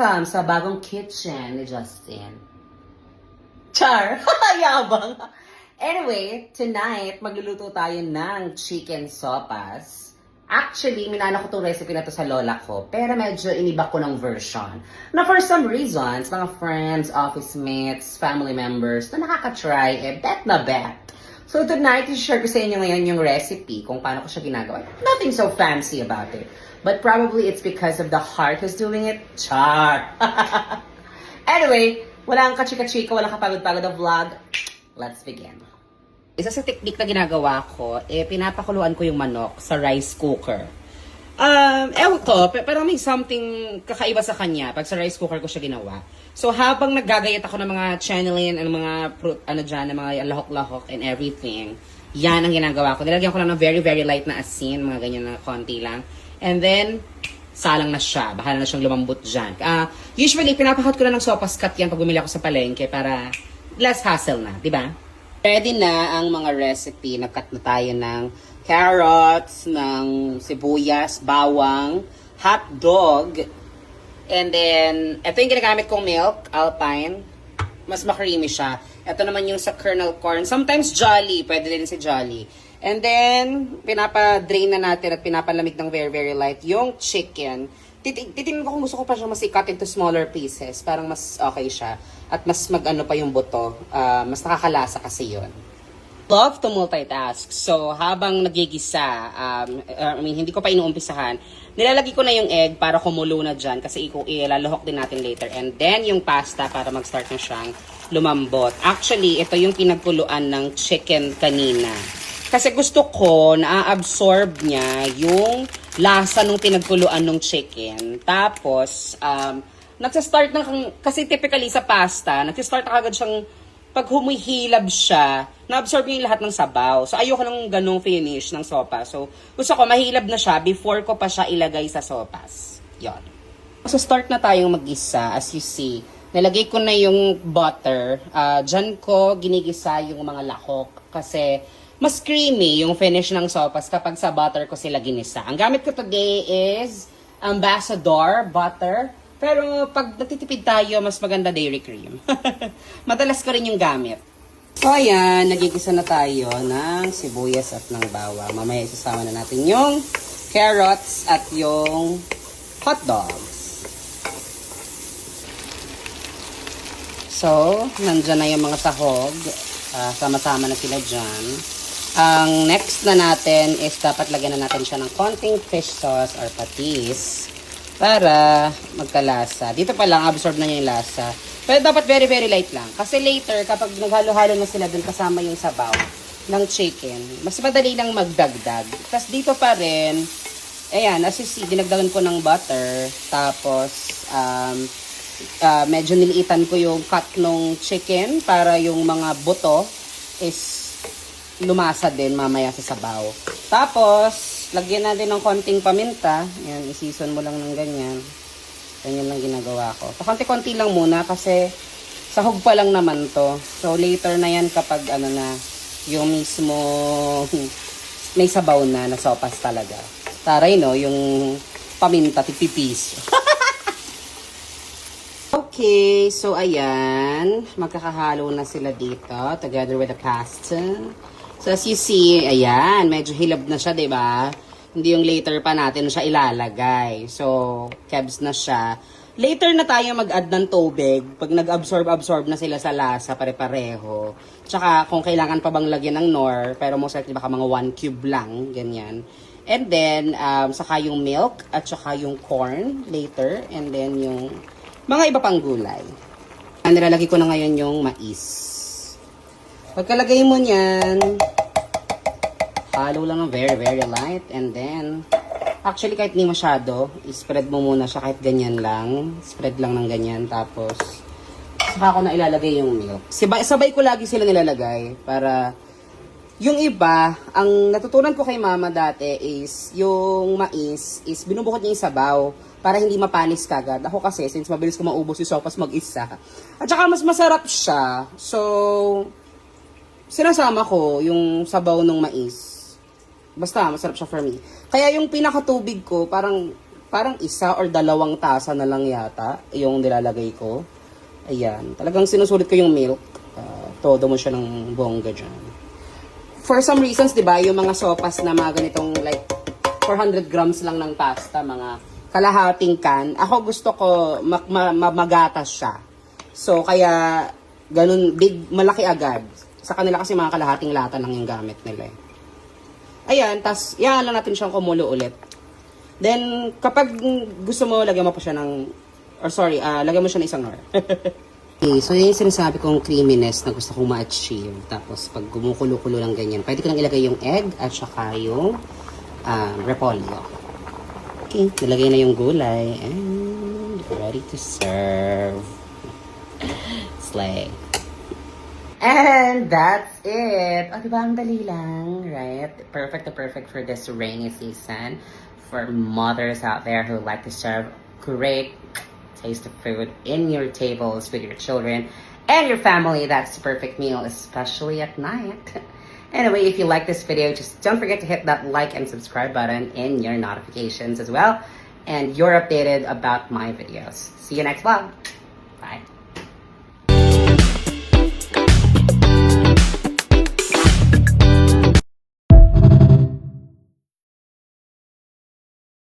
Welcome sa bagong kitchen ni Justin. Char! Yabang! Anyway, tonight, magluluto tayo ng chicken sopas. Actually, minana ko itong recipe na to sa lola ko, pero medyo iniba ko ng version. Na for some reasons, mga friends, office mates, family members na nakaka-try, bet na bet. So tonight, i-share ko sa inyo ngayon yung recipe kung paano ko siya ginagawa. Nothing so fancy about it. But probably it's because of the heart who's doing it. Char! Anyway, walang kachika-chika, walang kapagod-pagod na vlog. Let's begin. Isa sa technique na ginagawa ko, pinapakuluan ko yung manok sa rice cooker. Ewan ko, pero may something kakaiba sa kanya pag sa rice cooker ko siya ginawa. So habang naggagayat ako ng mga channeling, ng mga fruit, ng mga lahok-lahok and everything, yan ang ginagawa ko. Nilagyan ko lang ng very, very light na asin, mga ganyan na konti lang. And then, salang na siya. Bahala na siyang lumambot dyan. Usually, pinapakat ko na ng sopas cut yan pag bumili ako sa palengke para less hassle na, di ba? Ready na ang mga recipe. Nag-cut na tayo ng carrots, ng sibuyas, bawang, hotdog, and then, ito yung ginagamit kong milk, Alpine. Mas ma-creamy siya. Ito naman yung sa kernel corn. Sometimes Jolly. Pwede din si Jolly. And then, pinapa-drain na natin at pinapalamig ng very, very light yung chicken. Titingnan ko kung gusto ko pa siya mas-cut into smaller pieces. Parang mas okay siya. At mas mag-ano pa yung buto. Mas nakakalasa kasi yun. Love to multitask. So, habang nagigisa, hindi ko pa inuumpisahan, nilalagay ko na yung egg para kumulo na dyan kasi ilalohok din natin later. And then, yung pasta para mag-start na siyang lumambot. Actually, ito yung pinagkuluan ng chicken kanina. Kasi gusto ko na-absorb niya yung lasa nung pinagkuluan ng chicken. Tapos, nagsastart ng, kasi typically sa pasta, nagsastart na agad siyang, pag humihilab siya, na-absorb niya yung lahat ng sabaw. So, ayoko ng ganong finish ng sopas. So, gusto ko mahilab na siya before ko pa siya ilagay sa sopas. Yon. So, start na tayong mag-isa, as you see. Nilagay ko na yung butter. Diyan ko ginigisa yung mga lahok. Kasi, mas creamy yung finish ng sopas kapag sa butter ko sila ginisa. Ang gamit ko today is Ambassador butter. Pero pag natitipid tayo, mas maganda dairy cream. Madalas ko rin yung gamit. So ayan, nagigisa na tayo ng sibuyas at ng bawang. Mamaya isasama na natin yung carrots at yung hot dogs. So, nandyan na yung mga sahog. Sama-sama na sila dyan. Ang next na natin is dapat lagyan na natin siya ng konting fish sauce or patis para magkalasa. Dito pa lang, absorb na niya yung lasa. Pero dapat very, very light lang. Kasi later, kapag naghalo-halo na sila dun kasama yung sabaw ng chicken, mas madali lang magdagdag. Tapos dito pa rin, ayan, as you see, dinagdagan ko ng butter. Tapos, medyo niliitan ko yung cut ng chicken para yung mga buto is lumasa din mamaya sa sabaw. Tapos, lagyan natin ng konting paminta. Yan, i-season mo lang ng ganyan. Ganyan lang ginagawa ko. So, konti-konti lang muna kasi sahog pa lang naman to. So, later na yan kapag ano na, yung mismo may sabaw na sopas talaga. Taray no, yung paminta, tipipis. Okay, so ayan, magkakahalo na sila dito together with the pasta. So as you see, ayan, medyo hilab na siya, 'di ba? Hindi yung later pa natin siya ilalagay. So, kebs na siya. Later na tayo mag-add ng tubig pag nag-absorb na sila sa lasa pare-pareho. Tsaka kung kailangan pa bang lagyan ng nor, pero most likely baka mga 1 cube lang, ganyan. And then saka yung milk at saka yung corn later, and then yung mga iba pang gulay. Nilalagay ko na ngayon yung mais. Pagkalagay mo niyan, halo lang ng very, very light. And then, actually kahit hindi masyado, spread mo muna siya kahit ganyan lang. Spread lang ng ganyan. Tapos, saka ko na ilalagay yung milk. Sabay ko lagi sila nilalagay para yung iba, ang natutunan ko kay mama dati is yung mais is binubukod niya yung sabaw para hindi mapanis kagad. Ako kasi, since mabilis ko maubos yung sopas mag-isa. At saka mas masarap siya. So, sinasama ko yung sabaw ng mais. Basta, masarap siya for me. Kaya yung pinakatubig ko, parang parang isa or dalawang tasa na lang yata yung nilalagay ko. Ayan, talagang sinusulit ko yung milk. Todo mo siya ng bongga dyan. For some reasons, di ba, yung mga sopas na mga ganitong like 400 grams lang ng pasta, mga kalahating can, ako gusto ko magatas siya. So, kaya ganun, malaki agad. Sa kanila kasi mga kalahating lata lang yung gamit nila. Ayan, tas yan lang natin siyang kumulo ulit. Then, kapag gusto mo, lagyan mo pa siya ng, lagyan mo siya ng isang hour. Okay, so yun yung sinasabi kong creaminess na gusto kong ma-achieve. Tapos, pag gumukulo-kulo lang ganyan, pwede ko lang ilagay yung egg at saka yung repolyo. Okay, nilagay na yung gulay. And ready to serve. Slay. And that's it. O, diba ang dali lang, right? Perfect to perfect for this rainy season. For mothers out there who like to serve great taste of food in your tables with your children and your family. That's the perfect meal, especially at night. Anyway, if you like this video, just don't forget to hit that like and subscribe button in your notifications as well. And you're updated about my videos. See you next vlog.